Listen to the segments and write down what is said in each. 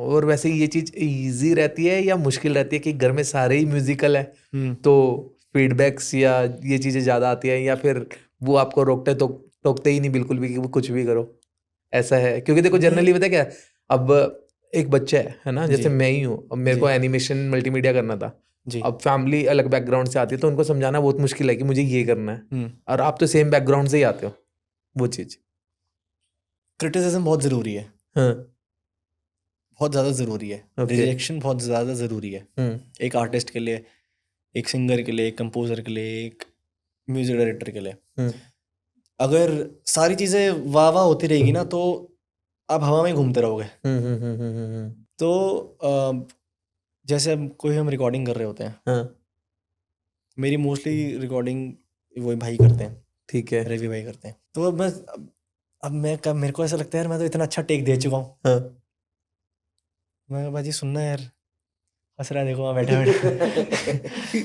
और वैसे ये चीज इजी रहती है या मुश्किल रहती है कि घर में सारे ही म्यूजिकल है तो फीडबैक्स या ये चीजें ज्यादा आती है, या फिर वो आपको रोकते तो टोकते ही नहीं बिल्कुल भी कि वो कुछ भी करो, ऐसा है? क्योंकि देखो जनरली पता है क्या, अब एक बच्चा है ना, जैसे जी मैं ही हूँ, अब मेरे जी को एनिमेशन मल्टीमीडिया करना था। जी अब फैमिली अलग बैकग्राउंड से आती है तो उनको समझाना बहुत मुश्किल है कि मुझे ये करना है, हम्म और आप तो सेम बैकग्राउंड से ही आते हो, वो चीज। क्रिटिसिज्म बहुत ज़रूरी है, हाँ। बहुत ज़्यादा ज़रूरी है। ओके। रिजेक्शन बहुत ज़्यादा ज़रूरी है, एक आर्टिस्ट के लिए, एक सिंगर के लिए, एक कंपोजर के लिए, एक म्यूजिक डायरेक्टर के लिए। हम्म। अगर सारी चीज़ें वाह वाह होती रहेगी ना तो आप हवा में ही घूमते रहोगे। तो जैसे अब कोई हम रिकॉर्डिंग कर रहे होते हैं, हाँ। मेरी मोस्टली रिकॉर्डिंग वही भाई करते हैं, ठीक है। रवि भाई करते हैं। तो अब मैं कब मेरे को ऐसा लगता है यार मैं तो इतना अच्छा टेक दे चुका हूँ, हाँ। मैं कहा, भाजी सुनना यार, हंस रहा है देखो वहाँ बैठे बैठे।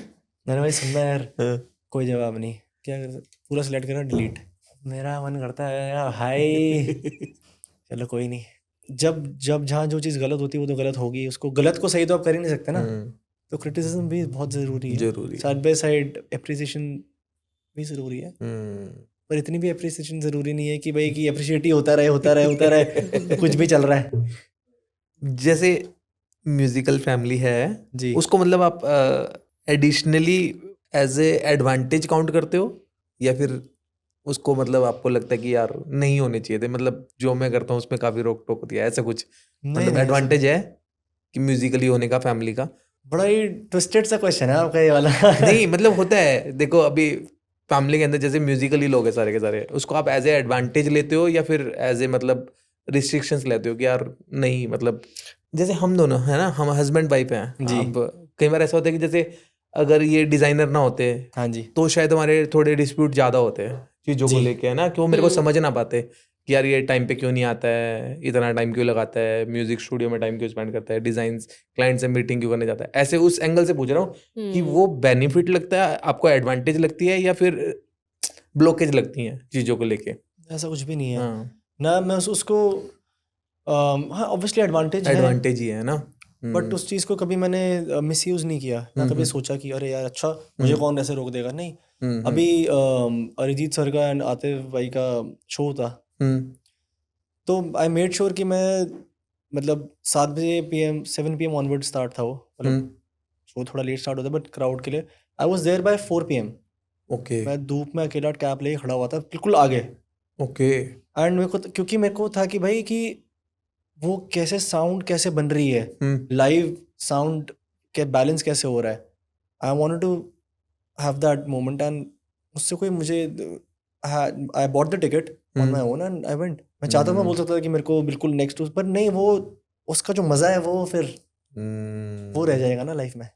मैंने भाई सुनना यार, हाँ। कोई जवाब नहीं, क्या कर, पूरा सिलेक्ट करा डिलीट। मेरा मन करता है यार हाय, चलो कोई नहीं। जब जब जहाँ जो चीज़ गलत होती है वो तो गलत होगी, उसको गलत को सही तो आप कर ही नहीं सकते ना। तो क्रिटिसिज्म भी बहुत ज़रूरी है, जरूरी है। साइड बाय साइड अप्रिसिएशन भी ज़रूरी है, हम्म। पर इतनी भी अप्रिसिएशन ज़रूरी नहीं है कि भाई कि अप्रिशिएट ही होता रहे होता रहे होता रहे कुछ भी चल रहा है। जैसे म्यूजिकल फैमिली है, जी उसको मतलब आप additionally as a advantage count करते हो, या फिर उसको मतलब आपको लगता है कि यार नहीं होने चाहिए थे, मतलब जो मैं करता हूँ उसमें काफी रोक टोक होती है, ऐसा कुछ नहीं मतलब नहीं ऐसा एडवांटेज है कि म्यूजिकली होने का फैमिली का? बड़ा ही ट्विस्टेड सा क्वेश्चन है आपका ये वाला। नहीं मतलब होता है, देखो अभी फैमिली के अंदर जैसे म्यूजिकली लोग हैं सारे के सारे, उसको आप एज ए एडवांटेज लेते हो या फिर एज ए मतलब रिस्ट्रिक्शंस लेते हो कि यार नहीं, मतलब जैसे हम दोनों है ना, हम हस्बैंड वाइफ हैं। जी अब कई बार ऐसा होता है कि जैसे अगर ये डिजाइनर ना होते हाँ जी तो शायद हमारे थोड़े डिस्प्यूट ज्यादा होते हैं चीजों को जी लेके, है ना, कि वो मेरे को समझ ना पाते कि यार ये टाइम पे क्यों नहीं आता है, इतना टाइम क्यों लगाता है, म्यूजिक स्टूडियो में टाइम क्यों स्पेंड करता है, डिजाइन क्लाइंट से मीटिंग क्यों करने जाता है, ऐसे उस एंगल से पूछ रहा हूँ कि वो बेनिफिट लगता है आपको, एडवांटेज लगती है, या फिर ब्लॉकेज लगती हैं चीजों को लेके? ऐसा कुछ भी नहीं है हाँ। ना। मैं उसको हाँ ऑब्वियसली एडवांटेज है, एडवांटेज ही है ना। बट उस चीज़ को कभी मैंने मिसयूज़ नहीं किया ना, कभी सोचा कि अरे यार अच्छा मुझे कौन ऐसे रोक देगा, नहीं। अभी अरिजीत सर का एंड आतिफ भाई का शो था, तो आई मेड श्योर कि मैं मतलब 7 बजे PM 7 PM ऑनवर्ड स्टार्ट था वो, मतलब शो थोड़ा लेट स्टार्ट होता है बट क्राउड के लिए I was there by 4 PM। Okay. मैं धूप में अकेला कैब लेके खड़ा हुआ था बिल्कुल आगे, ओके। एंड मेरे को क्योंकि मेरे को था कि भाई कि वो कैसे साउंड कैसे बन रही है, लाइव साउंड के बैलेंस कैसे हो रहा है, I wanted to have that moment. And उससे कोई मुझे I bought the ticket on my own and I went. मैं चाहता मैं बोल सकता था कि मेरे को बिल्कुल नेक्स्ट, पर नहीं, वो उसका जो मज़ा है वो फिर वो रह जाएगा ना लाइफ में।